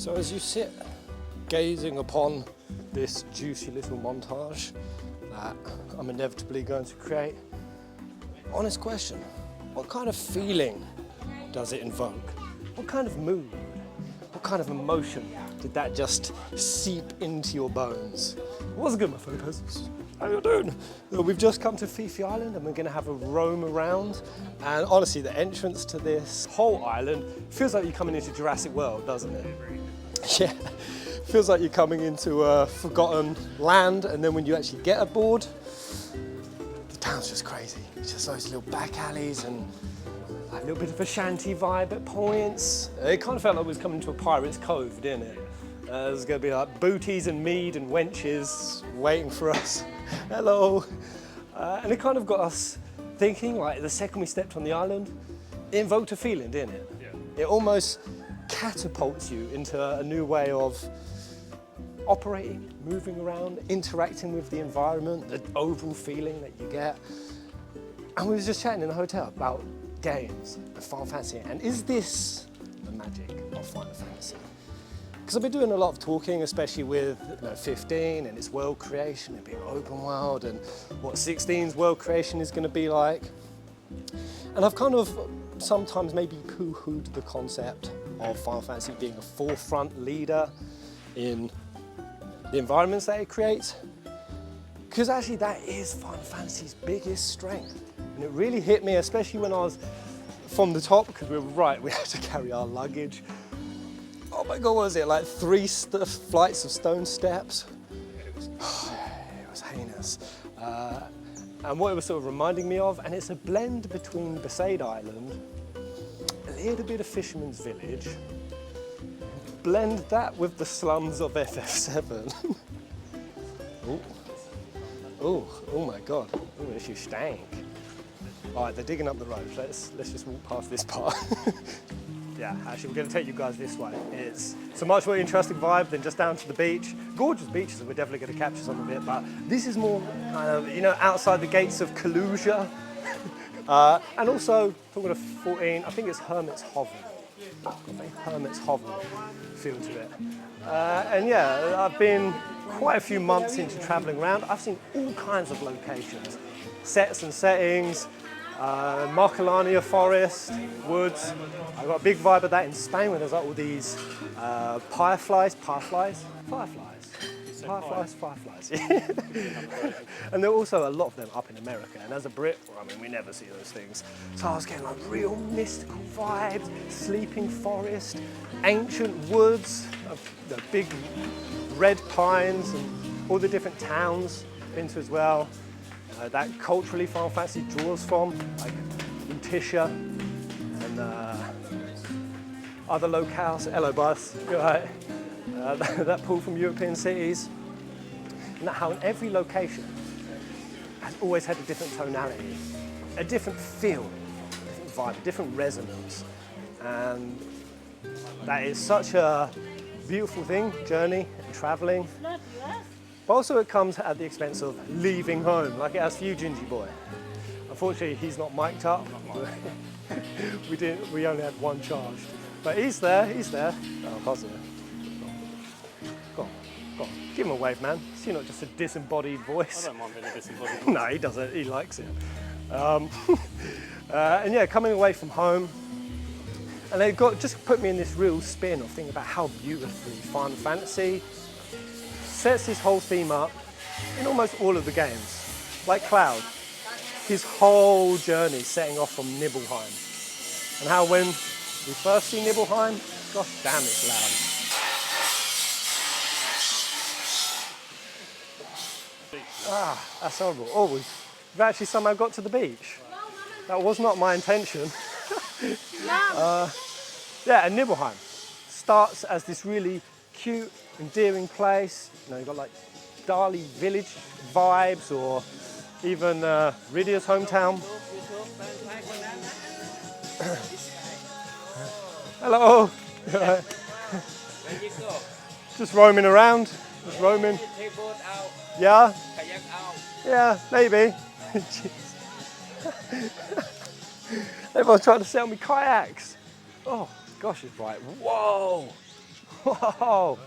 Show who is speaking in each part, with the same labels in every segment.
Speaker 1: So as you sit gazing upon this juicy little montage that I'm inevitably going to create, honest question, what kind of feeling does it invoke? What kind of mood, what kind of emotion did that just seep into your bones? What's good, my fellow peasants? How you doing? We've just come to Phi Phi Island and we're going to have a roam around, and honestly the entrance to this whole island feels like you're coming into Jurassic World, doesn't it? Yeah, feels like you're coming into a forgotten land, and then when you actually get aboard, the town's just crazy. It's just those little back alleys and a little bit of a shanty vibe at points. It kind of felt like we was coming to a pirate's cove, didn't it? There's going to be like booties and mead and wenches waiting for us. Hello. And it kind of got us thinking, like the second we stepped on the island, it invoked a feeling, didn't it? Yeah. It almost catapults you into a new way of operating, moving around, interacting with the environment, the overall feeling that you get. And we were just chatting in the hotel about games and Final Fantasy, and is this the magic of Final Fantasy? Because I've been doing a lot of talking, especially with 15 and its world creation, it being open world, and what 16's world creation is going to be like. And I've kind of sometimes maybe poo-hooed the concept of Final Fantasy being a forefront leader in the environments that it creates. Because actually that is Final Fantasy's biggest strength. And it really hit me, especially when I was from the top, because we had to carry our luggage. Oh my God, what was it, like 3 flights of stone steps? It was heinous. And what it was sort of reminding me of, and it's a blend between Besaid Island, a little bit of Fisherman's Village, blend that with the slums of FF7. Oh my God, this you stank. All right, they're digging up the road. Let's just walk past this part. Yeah, actually we're going to take you guys this way. It's a much more interesting vibe than just down to the beach. Gorgeous beaches, and we're definitely going to capture some of it, but this is more kind of, outside the gates of Kalusia. And also, talking of 14, I think it's Hermit's Hovel. I think Hermit's Hovel feel to it. And yeah, I've been quite a few months into traveling around. I've seen all kinds of locations, sets and settings, Marcolania Forest, woods. I got a big vibe of that in Spain when there's like all these fireflies. And there are also a lot of them up in America, and as a Brit, I mean, we never see those things. So I was getting like real mystical vibes, sleeping forest, ancient woods, the big red pines, and all the different towns I've been to as well. That culturally Final Fantasy draws from, like Lutetia and other locales. Hello, Buzz. You're right. That pull from European cities. And how in every location has always had a different tonality, a different feel, a different vibe, a different resonance. And that is such a beautiful thing, journey and traveling. But also it comes at the expense of leaving home, like it has for you, Gingy Boy. Unfortunately, he's not mic'd up. We only had one charged. But he's there. Oh, positive. Go on. Give him a wave, man. So you're not just a disembodied voice.
Speaker 2: I don't mind being a disembodied voice.
Speaker 1: No, he doesn't. He likes it. And yeah, coming away from home, and they just put me in this real spin of thinking about how beautifully Final Fantasy sets this whole theme up in almost all of the games. Like Cloud, his whole journey setting off from Nibelheim. And how when we first see Nibelheim, gosh damn, it's loud. That's horrible. Oh, we've actually somehow got to the beach. That was not my intention. Yeah, and Nibelheim starts as this really cute, endearing place. You've got like Dali village vibes, or even Rydia's hometown. Hello.
Speaker 3: Where you go?
Speaker 1: Just roaming around. Just roaming.
Speaker 3: Take boat out.
Speaker 1: Yeah?
Speaker 3: Kayak out.
Speaker 1: Yeah, maybe. Everyone's trying to sell me kayaks. Oh, gosh, it's bright. Whoa. Whoa!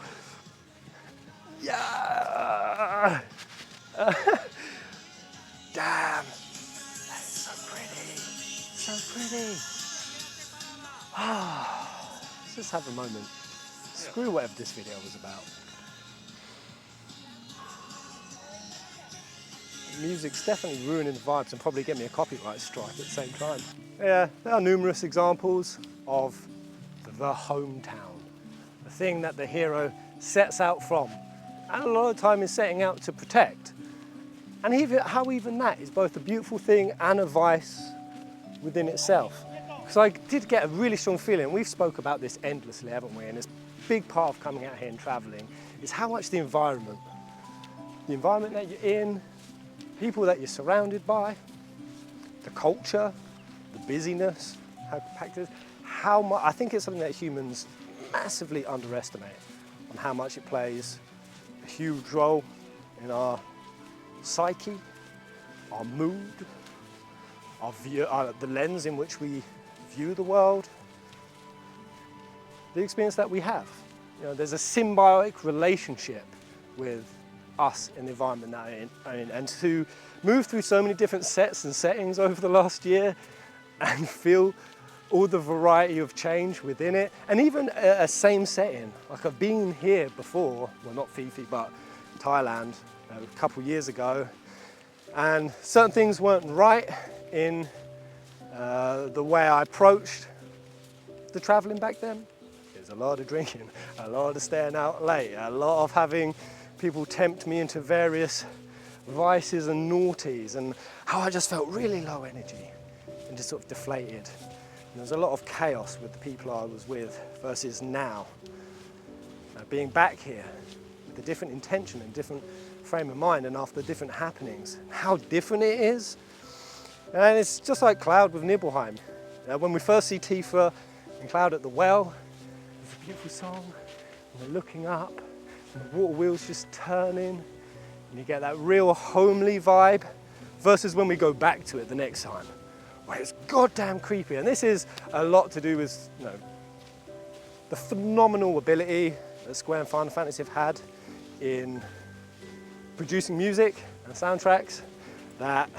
Speaker 1: Yeah! Damn! That is so pretty. So pretty. Let's just have a moment. Screw whatever this video was about. The music's definitely ruining the vibes and probably get me a copyright strike at the same time. Yeah, there are numerous examples of the hometown, the thing that the hero sets out from, and a lot of time is setting out to protect. And how even that is both a beautiful thing and a vice within itself. Because I did get a really strong feeling, we've spoke about this endlessly, haven't we? And it's a big part of coming out here and traveling, is how much the environment that you're in, people that you're surrounded by, the culture, the busyness, how packed it is, how much, I think it's something that humans massively underestimate on how much it plays a huge role in our psyche, our mood, our view, the lens in which we view the world, the experience that we have. You know, there's a symbiotic relationship with us in the environment that I'm in, and to move through so many different sets and settings over the last year and feel all the variety of change within it, and even a same setting. Like I've been here before, well not Phi Phi, but Thailand a couple years ago, and certain things weren't right in the way I approached the traveling back then. There's a lot of drinking, a lot of staying out late, a lot of having people tempt me into various vices and naughties, and how I just felt really low energy and just sort of deflated. And there's a lot of chaos with the people I was with versus now. Being back here with a different intention and different frame of mind, and after different happenings, how different it is. And it's just like Cloud with Nibelheim. When we first see Tifa and Cloud at the well, it's a beautiful song, and we're looking up, and the water wheel's just turning, and you get that real homely vibe, versus when we go back to it the next time, where it's goddamn creepy. And this is a lot to do with, you know, the phenomenal ability that Square and Final Fantasy have had in producing music and soundtracks, that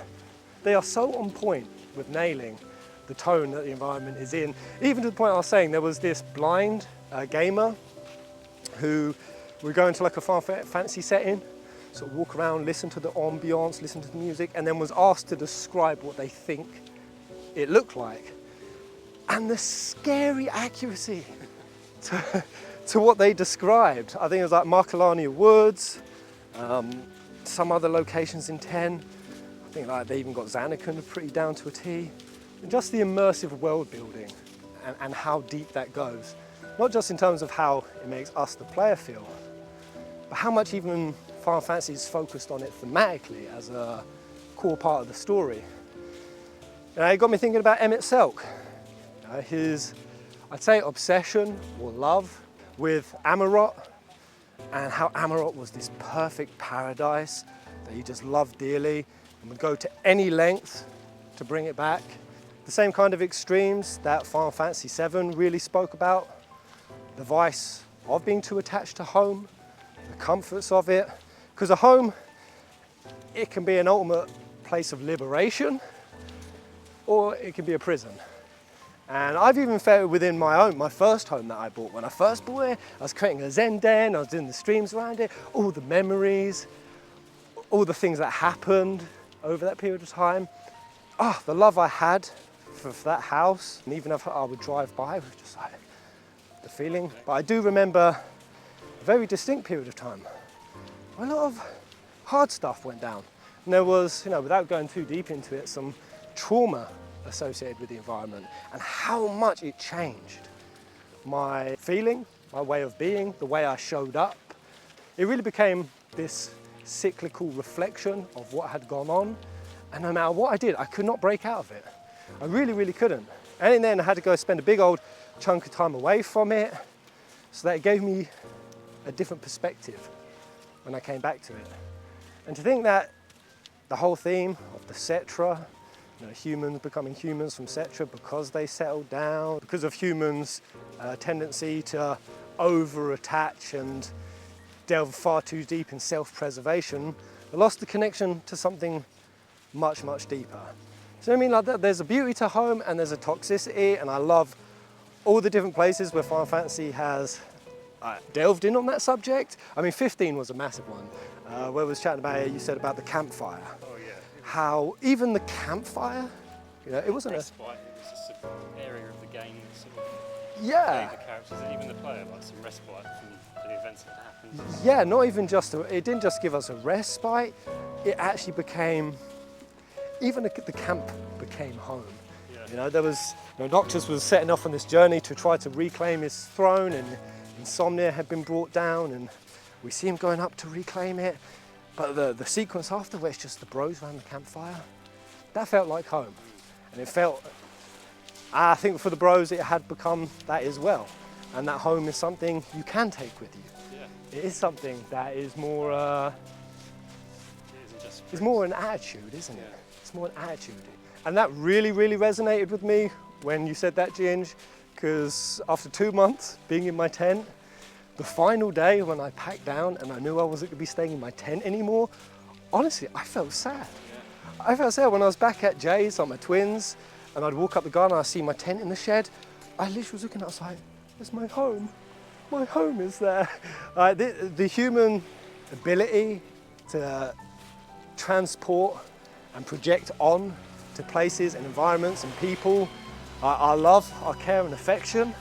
Speaker 1: they are so on point with nailing the tone that the environment is in. Even to the point I was saying, there was this blind gamer who would go into like a Final Fantasy setting, sort of walk around, listen to the ambiance, listen to the music, and then was asked to describe what they think it looked like. And the scary accuracy to what they described. I think it was like Markalania Woods, some other locations in 10. I think like they even got Zanarkand pretty down to a T. And just the immersive world building and how deep that goes. Not just in terms of how it makes us, the player, feel, but how much even Final Fantasy is focused on it thematically as a core part of the story. And it got me thinking about Emmett Selk. His, I'd say, obsession or love with Amarot, and how Amarot was this perfect paradise that he just loved dearly and would go to any length to bring it back. The same kind of extremes that Final Fantasy VII really spoke about. The vice of being too attached to home, the comforts of it. Because a home, it can be an ultimate place of liberation, or it can be a prison. And I've even felt it within my first home that I bought. When I first bought it, I was creating a Zen den, I was doing the streams around it, all the memories, all the things that happened over that period of time. Oh, the love I had for that house, and even if I would drive by, it was just like the feeling. But I do remember a very distinct period of time where a lot of hard stuff went down. And there was, you know, without going too deep into it, some trauma associated with the environment, and how much it changed my feeling, my way of being, the way I showed up. It really became this cyclical reflection of what had gone on, and no matter what I did, I could not break out of it. I really, really couldn't. And in the end, I had to go spend a big old chunk of time away from it, so that it gave me a different perspective when I came back to it. And to think that the whole theme of the Cetra, you know, humans becoming humans from Cetra because they settled down, because of humans' tendency to over-attach and delve far too deep in self-preservation, I lost the connection to something much, much deeper. So I mean, like that, there's a beauty to home and there's a toxicity, and I love all the different places where Final Fantasy has delved in on that subject. I mean, 15 was a massive one. Where I was chatting about it, you said about the campfire.
Speaker 2: Oh yeah.
Speaker 1: How even the campfire, you know, it wasn't a...
Speaker 2: Respite, it was just an area of the game that sort of
Speaker 1: Yeah.
Speaker 2: gave the characters and even the player like some respite from the events that happened.
Speaker 1: Yeah, not even just, it didn't just give us a respite, it actually became, even the camp became home.
Speaker 2: Yeah.
Speaker 1: You know, there was, you know, Noctis was setting off on this journey to try to reclaim his throne, and Insomnia had been brought down, and we see him going up to reclaim it. But the sequence after, where it's just the bros around the campfire, that felt like home. And it felt, I think for the bros it had become that as well. And that home is something you can take with you.
Speaker 2: Yeah.
Speaker 1: It is something that is more,
Speaker 2: It isn't just
Speaker 1: it's more an attitude, isn't it?
Speaker 2: Yeah.
Speaker 1: It's more an attitude. And that really, really resonated with me when you said that, Ginge, because after 2 months being in my tent, the final day when I packed down and I knew I wasn't going to be staying in my tent anymore, honestly, I felt sad.
Speaker 2: Yeah.
Speaker 1: I felt sad when I was back at Jay's on my twins, and I'd walk up the garden and I'd see my tent in the shed. I literally was looking outside, it's my home. My home is there. The human ability to transport and project on to places and environments and people, our love, our care and affection,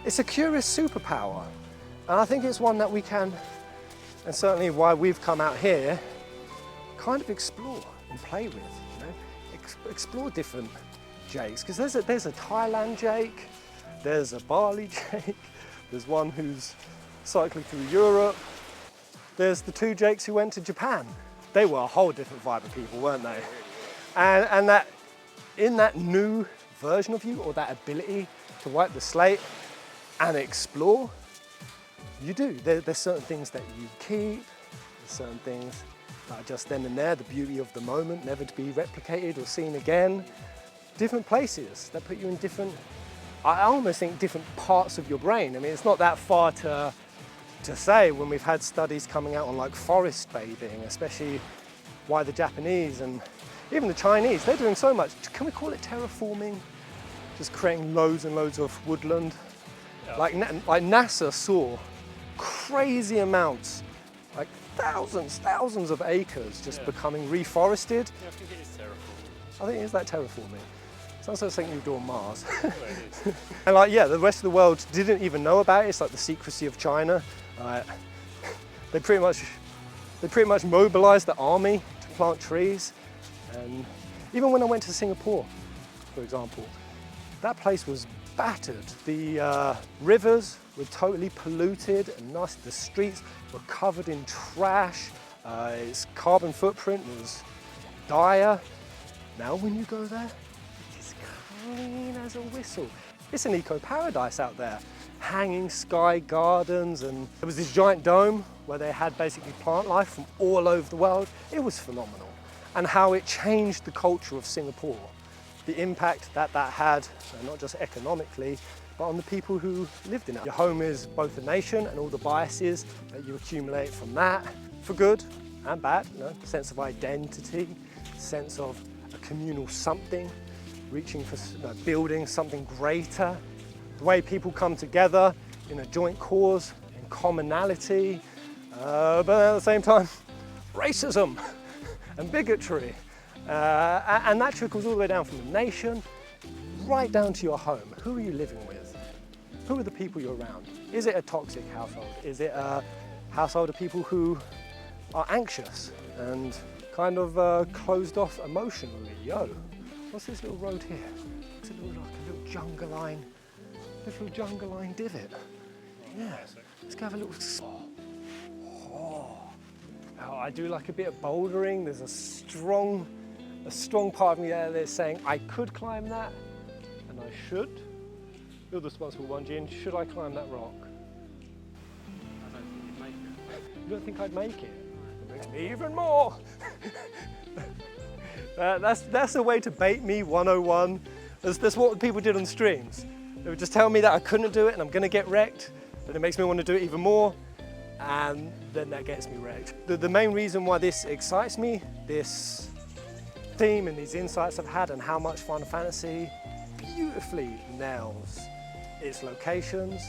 Speaker 1: it's a curious superpower. And I think it's one that we can, and certainly why we've come out here, kind of explore and play with, you know? Explore different jakes, because there's a Thailand jake, there's a Bali jake, there's one who's cycling through Europe, there's the 2 jakes who went to Japan. They were a whole different vibe of people, weren't they? And that, in that new version of you, or that ability to wipe the slate and explore, you do. There's certain things that you keep, there's certain things that are just then and there, the beauty of the moment, never to be replicated or seen again. Different places that put you in different, I almost think different parts of your brain. I mean, it's not that far to say when we've had studies coming out on like forest bathing, especially why the Japanese and even the Chinese, they're doing so much. Can we call it terraforming? Just creating loads and loads of woodland.
Speaker 2: Yeah.
Speaker 1: Like NASA saw crazy amounts, like thousands of acres just becoming reforested.
Speaker 2: Yeah, I think it is terraforming.
Speaker 1: I think it's that terraforming. Sounds like something you do on Mars.
Speaker 2: Well, it is.
Speaker 1: And like, yeah, the rest of the world didn't even know about it. It's like the secrecy of China. They pretty much mobilized the army to plant trees. And even when I went to Singapore, for example, that place was battered. The rivers were totally polluted and nasty. The streets were covered in trash. Its carbon footprint was dire. Now when you go there, it's clean as a whistle. It's an eco-paradise out there. Hanging sky gardens, and there was this giant dome where they had basically plant life from all over the world. It was phenomenal. And how it changed the culture of Singapore. The impact that had, not just economically, but on the people who lived in it. Your home is both a nation and all the biases that you accumulate from that, for good and bad, you know, sense of identity, sense of a communal something, reaching for, you know, building something greater, the way people come together in a joint cause, in commonality, but at the same time, racism and bigotry. And that trickles all the way down from the nation, right down to your home. Who are you living with? Who are the people you're around? Is it a toxic household? Is it a household of people who are anxious and kind of closed off emotionally? Yo, what's this little road here? Looks like a little jungle line divot. Yeah, let's go have a little Oh, I do like a bit of bouldering. There's a strong part of me there that's saying I could climb that, and I should. You're the responsible one, Jin. Should I climb that rock?
Speaker 2: I don't think you'd make it.
Speaker 1: You don't think I'd make it? It makes me even more. That's a way to bait me 101. That's what people did on streams. It would just tell me that I couldn't do it and I'm gonna get wrecked, but it makes me want to do it even more, and then that gets me wrecked. The main reason why this excites me, this theme and these insights I've had, and how much Final Fantasy beautifully nails its locations,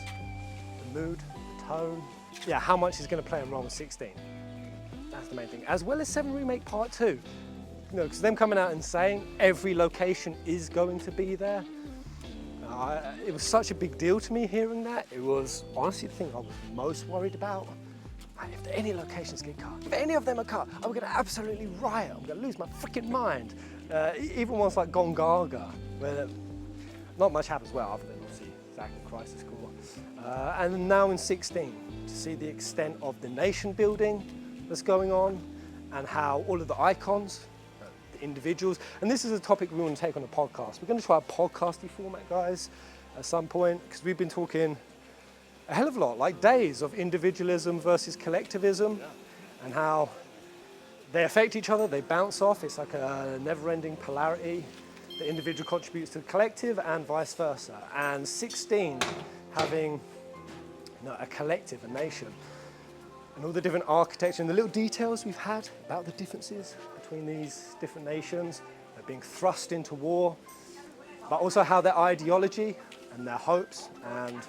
Speaker 1: the mood, the tone, yeah, how much is going to play in Rome 16. That's the main thing, as well as 7 Remake Part 2. You know, because them coming out and saying every location is going to be there, it was such a big deal to me hearing that. It was honestly the thing I was most worried about. Man, if any locations get cut, if any of them are cut, I'm going to absolutely riot. I'm going to lose my freaking mind. Even ones like Gongaga, where not much happens well, other than obviously Zack and Crisis Core. And now in 16, to see the extent of the nation building that's going on, and how all of the icons, the individuals, and this is a topic we want to take on the podcast. We're going to try a podcasty format, guys, at some point, because we've been talking a hell of a lot, like days of individualism versus collectivism, and how they affect each other, they bounce off. It's like a never-ending polarity. The individual contributes to the collective and vice versa. And 16 having a collective, a nation, and all the different architecture and the little details we've had about the differences between these different nations, they're being thrust into war, but also how their ideology and their hopes and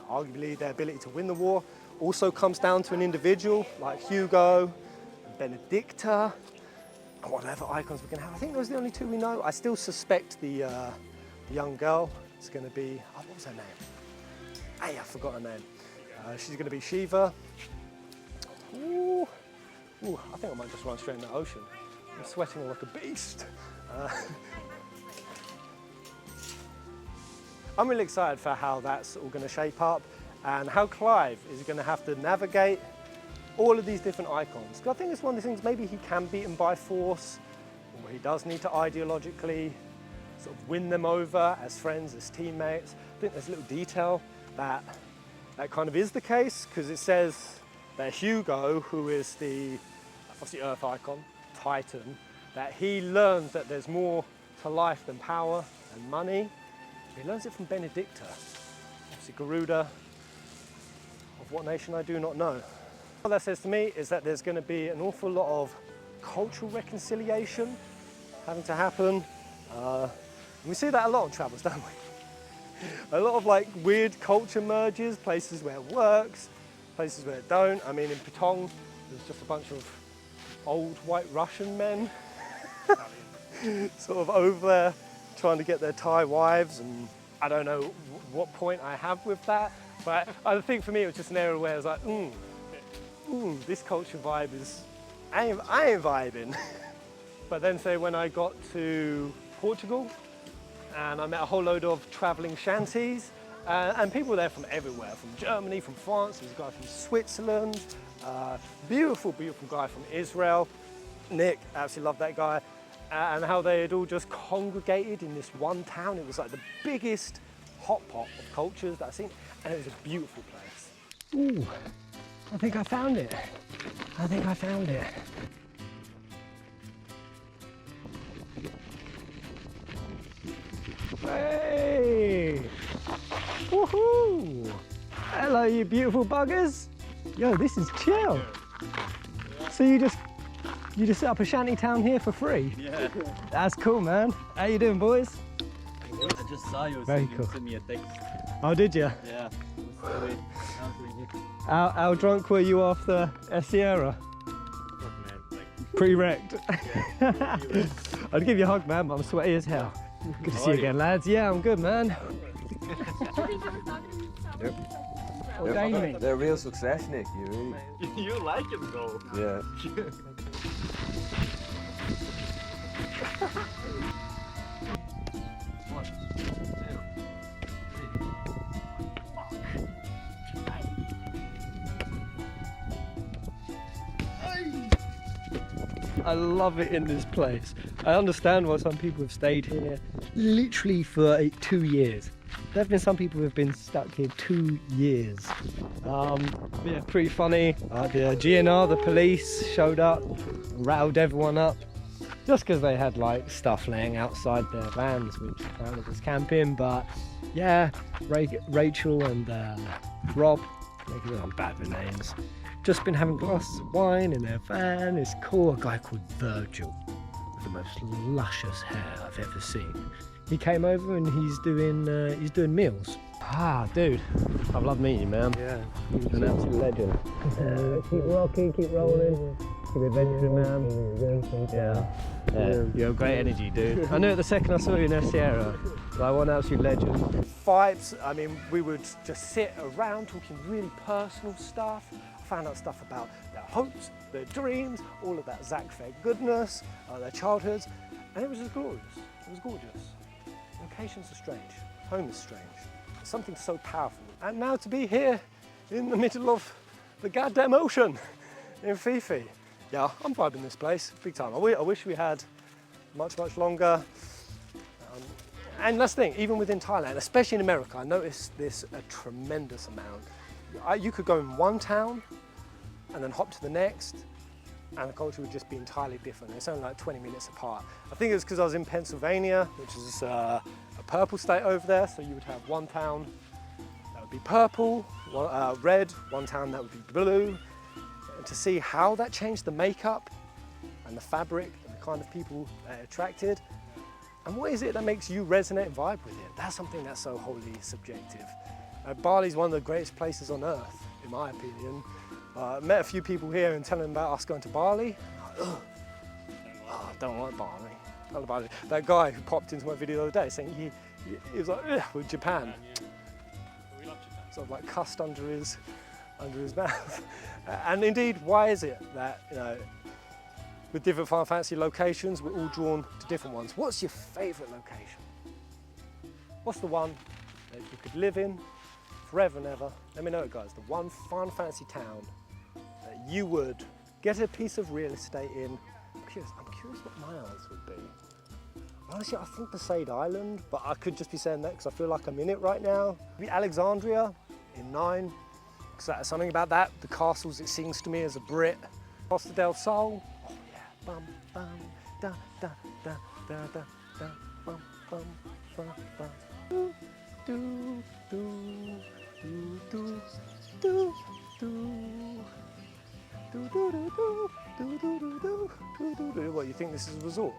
Speaker 1: arguably their ability to win the war also comes down to an individual like Hugo, Benedicta, and whatever icons we're going to have. I think those are the only 2 we know. I still suspect the young girl is going to be, oh, what was her name? Hey, I forgot her name. She's going to be Shiva. Ooh, I think I might just run straight in the ocean. I'm sweating like a beast. I'm really excited for how that's all going to shape up and how Clive is going to have to navigate all of these different icons. Because I think it's one of the things, maybe he can beat them by force, or he does need to ideologically sort of win them over as friends, as teammates. I think there's a little detail that kind of is the case, because it says that Hugo, who is the obviously Earth icon, Titan, that he learns that there's more to life than power and money. He learns it from Benedicta, obviously Garuda, of what nation I do not know. What that says to me is that there's going to be an awful lot of cultural reconciliation having to happen. We see that a lot on travels, don't we? A lot of like weird culture merges, places where it works, places where it don't. I mean, in Patong, there's just a bunch of old white Russian men sort of over there trying to get their Thai wives, and I don't know what point I have with that, but I think for me it was just an area where I was like, this culture vibe is, I ain't vibing. But then say when I got to Portugal and I met a whole load of traveling shanties, and people there from everywhere, from Germany, from France, there's a guy from Switzerland, beautiful, beautiful guy from Israel, Nick, absolutely love that guy. And how they had all just congregated in this one town. It was like the biggest hot pot of cultures that I've seen, and it was a beautiful place. Ooh, I think I found it. I think I found it. Hey! Woohoo! Hello, you beautiful buggers. Yo, this is chill. So you just set up a shanty town here for free?
Speaker 4: Yeah.
Speaker 1: That's cool, man. How you doing, boys?
Speaker 4: I just saw you.
Speaker 1: Very cool.
Speaker 4: Send me a text.
Speaker 1: Oh, did you?
Speaker 4: Yeah.
Speaker 1: How drunk were you after Sierra? Pretty wrecked. Yeah. I'd give you a hug, man, but I'm sweaty as hell. Good to see you again, lads. Yeah, I'm good, man.
Speaker 5: They're a real success, Nick. You really.
Speaker 4: You like him though.
Speaker 5: Yeah.
Speaker 1: I love it in this place. I understand why some people have stayed here literally for 2 years. There have been some people who have been stuck here 2 years. Yeah, pretty funny. The GNR, the police, showed up, rattled everyone up, just because they had like stuff laying outside their vans, which apparently was camping. But Yeah, Rachel and Rob, I'm bad with names, just been having glasses of wine in their van. It's cool. A guy called Virgil with the most luscious hair I've ever seen. He came over and he's doing meals. Ah, dude, I've loved meeting you, man. Yeah, you're an absolute legend. Keep rocking, keep rolling, keep adventuring, man. Yeah, you have great energy, dude. I knew it the second I saw you in the Sierra. Like, what an absolute legend. Vibes, I mean, we would just sit around talking really personal stuff. I found out stuff about their hopes, their dreams, all of that Zach Fair goodness, their childhoods, and it was just glorious. It was gorgeous. Locations are strange, home is strange. Something so powerful. And now to be here in the middle of the goddamn ocean in Phi Phi. Yeah, I'm vibing this place big time. I wish we had much longer. And that's the thing, even within Thailand, especially in America, I noticed this a tremendous amount. You could go in one town and then hop to the next, and the culture would just be entirely different. It's only like 20 minutes apart. I think it's because I was in Pennsylvania, which is a purple state over there, so you would have one town that would be purple, red, one town that would be blue. And to see how that changed the makeup and the fabric and the kind of people that it attracted, and what is it that makes you resonate and vibe with it? That's something that's so wholly subjective. Bali's one of the greatest places on earth, in my opinion. I met a few people here and telling them about us going to Bali. Oh, I don't like Bali. I don't like Bali. That guy who popped into my video the other day saying he was like, ugh, with Japan.
Speaker 2: We love Japan.
Speaker 1: Sort of like cussed under his mouth. And indeed, why is it that, you know, with different Final Fantasy locations, we're all drawn to different ones? What's your favourite location? What's the one that you could live in forever and ever? Let me know it, guys. The one Final Fantasy town that you would get a piece of real estate in. I'm curious what my answer would be. Honestly, I think Besaid Island, but I could just be saying that because I feel like I'm in it right now. Maybe Alexandria in 9, because something about that, the castles, it sings to me as a Brit. Costa del Sol. Oh yeah. Bum bum da da da da da da bum bum bum bum. Do do do do do do do do do do do. What, you think this is a resort?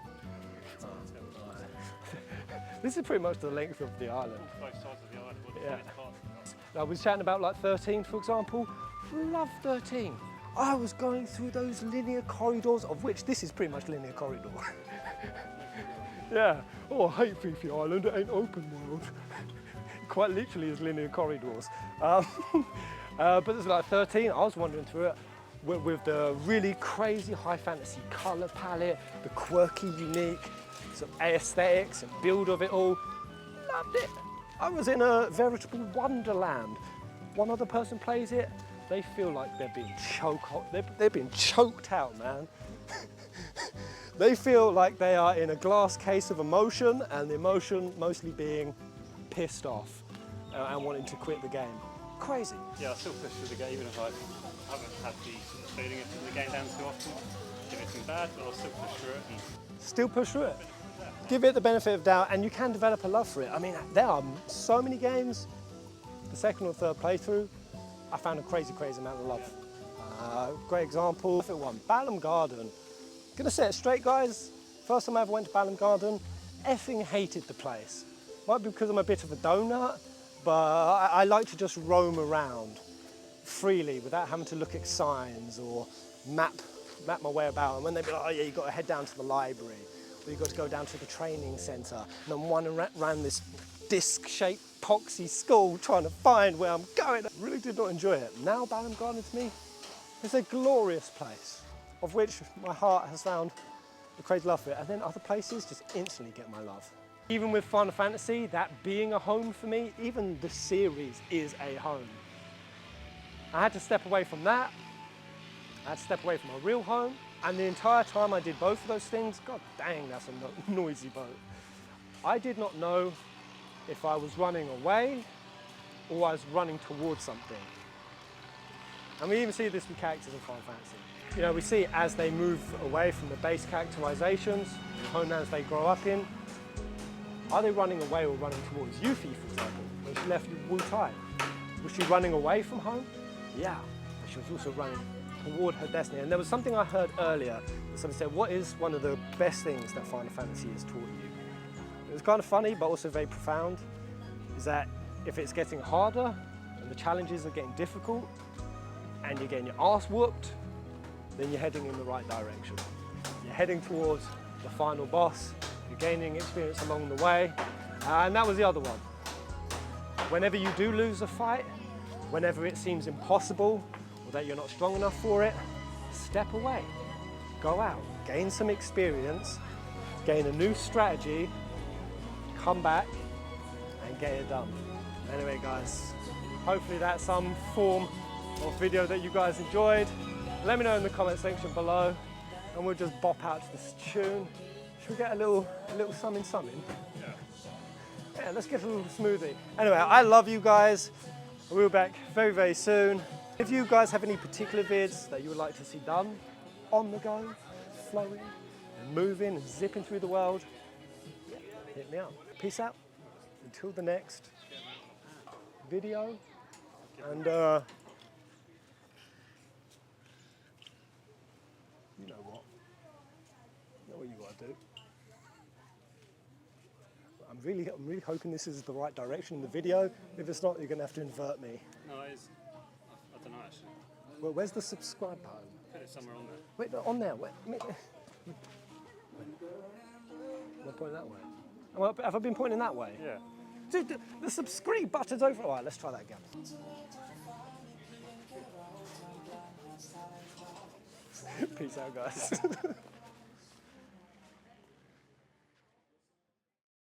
Speaker 1: This is pretty much the length of the island.
Speaker 2: Both sides of the island.
Speaker 1: Yeah. I was chatting about like 13, for example. Love 13. I was going through those linear corridors, of which this is pretty much linear corridor. Yeah. Oh, I hate Phi Phi Island, it ain't open world. Quite literally is linear corridors. But there's like 13, I was wandering through it with the really crazy high fantasy colour palette, the quirky, unique sort of aesthetics and build of it all. Loved it. I was in a veritable wonderland. One other person plays it, they feel like they're being choked out, man. They feel like they are in a glass case of emotion, and the emotion mostly being pissed off and wanting to quit the game. Crazy.
Speaker 2: Yeah, I still push through the game, even if I haven't had the sort of feeling of putting the game down too often. If it's been bad, but I'll still push through it.
Speaker 1: Still push through it. Give it the benefit of doubt, and you can develop a love for it. I mean, there are so many games, the second or third playthrough, I found a crazy amount of love. Great example, one, Balam Garden. Gonna say it straight, guys. First time I ever went to Balam Garden, effing hated the place. Might be because I'm a bit of a donut, but I like to just roam around freely without having to look at signs or map my way about. And when they'd be like, oh yeah, you've got to head down to the library, or you've got to go down to the training centre, and I'm wandering around this disc-shaped poxy school trying to find where I'm going. I really did not enjoy it. Now Balam Garden to me is a glorious place, of which my heart has found a crazy love for it. And then other places just instantly get my love. Even with Final Fantasy, that being a home for me, even the series is a home. I had to step away from that. I had to step away from my real home. And the entire time I did both of those things, god dang, that's a noisy boat. I did not know if I was running away or I was running towards something. And we even see this with characters in Final Fantasy. You know, we see as they move away from the base characterizations, the homelands they grow up in, Are they running away or running towards Yuffie, for example, when she left Wu Tai? Was she running away from home? Yeah, but she was also running toward her destiny. And there was something I heard earlier. Somebody said, what is one of the best things that Final Fantasy has taught you? It was kind of funny, but also very profound, is that if it's getting harder and the challenges are getting difficult and you're getting your ass whooped, then you're heading in the right direction. You're heading towards the final boss, you're gaining experience along the way, and that was the other one. Whenever you do lose a fight, whenever it seems impossible or that you're not strong enough for it, step away. Go out, gain some experience, gain a new strategy, come back and get it done. Anyway guys, hopefully that's some form of video that you guys enjoyed. Let me know in the comment section below and we'll just bop out to this tune. Should we get a little something? Yeah, let's get a little smoothie. Anyway, I love you guys. We'll be back very, very soon. If you guys have any particular vids that you would like to see done, on the go, flowing, and moving and zipping through the world, hit me up. Peace out. Until the next video. And you know what? You know what you gotta do. I'm really hoping this is the right direction in the video. If it's not, you're gonna have to invert me.
Speaker 2: No, it is. I don't know actually.
Speaker 1: Well, where's the subscribe button?
Speaker 2: Put it somewhere on there.
Speaker 1: Wait, no, on there. Wait, am I pointing that way? Have I been pointing that way?
Speaker 2: Yeah.
Speaker 1: Dude, the subscribe button's over. All right, let's try that again. Peace out, guys.